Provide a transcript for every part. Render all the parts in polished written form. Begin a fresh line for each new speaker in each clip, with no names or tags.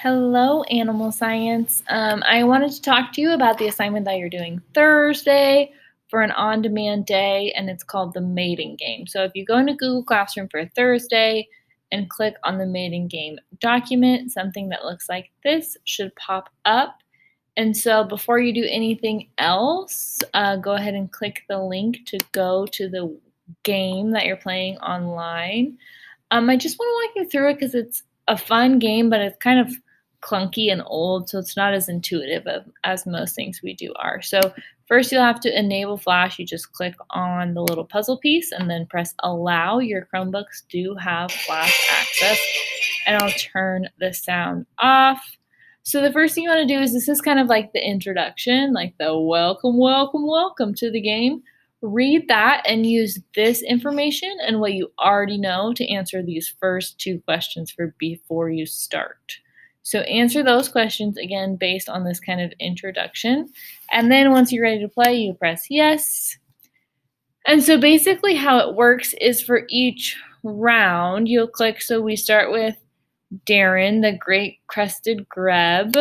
Hello, animal science. I wanted to talk to you about the assignment that you're doing Thursday for an on-demand day, and it's called the mating game. So if you go into Google Classroom for Thursday and click on the mating game document, something that looks like this should pop up. And so before you do anything else, go ahead and click the link to go to the game that you're playing online. I just want to walk you through it because it's a fun game, but it's kind of clunky and old, so it's not as intuitive as most things we do are. So first you'll have to enable Flash. You just click on the little puzzle piece and then press allow. Your Chromebooks do have Flash access, and I'll turn the sound off. So the first thing you want to do is this is kind of like the introduction, like the welcome, welcome, welcome to the game. Read that and use this information and what you already know to answer these first two questions for before you start. So answer those questions again based on this kind of introduction. And then once you're ready to play, you press yes. And so basically how it works is for each round, you'll click, so we start with Darren, the great crested grebe.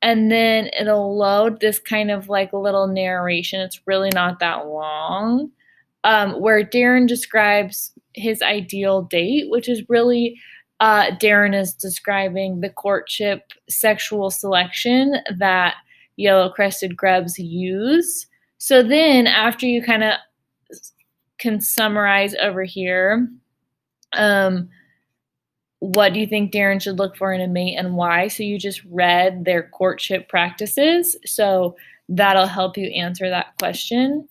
And then it'll load this kind of like little narration. It's really not that long, where Darren describes his ideal date, which is really Darren is describing the courtship sexual selection that yellow-crested grebes use. So then after you kind of can summarize over here, what do you think Darren should look for in a mate and why? So you just read their courtship practices. So that'll help you answer that question.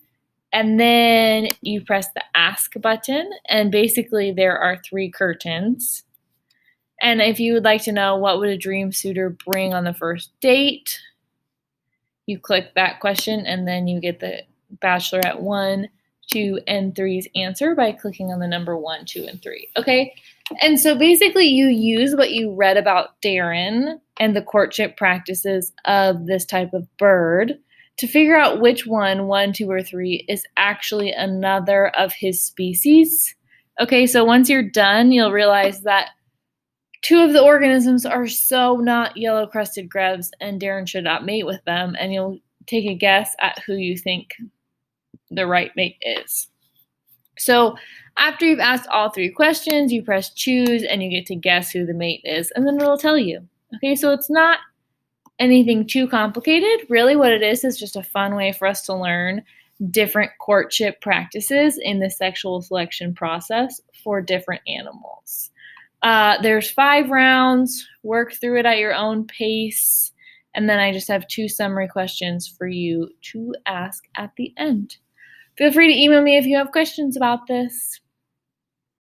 And then you press the ask button, and basically there are 3 curtains. And if you would like to know what would a dream suitor bring on the first date, you click that question and then you get the Bachelorette 1, 2, and 3's answer by clicking on the number 1, 2, and 3. Okay? And so basically you use what you read about Darren and the courtship practices of this type of bird to figure out which one, 2, or 3, is actually another of his species. Okay, so once you're done, you'll realize that 2 of the organisms are so not yellow-crested grebes, and Darren should not mate with them, and you'll take a guess at who you think the right mate is. So after you've asked all 3 questions, you press choose and you get to guess who the mate is, and then it'll tell you. Okay, so it's not anything too complicated. Really what it is just a fun way for us to learn different courtship practices in the sexual selection process for different animals. There's 5 rounds. Work through it at your own pace. And then I just have 2 summary questions for you to ask at the end. Feel free to email me if you have questions about this.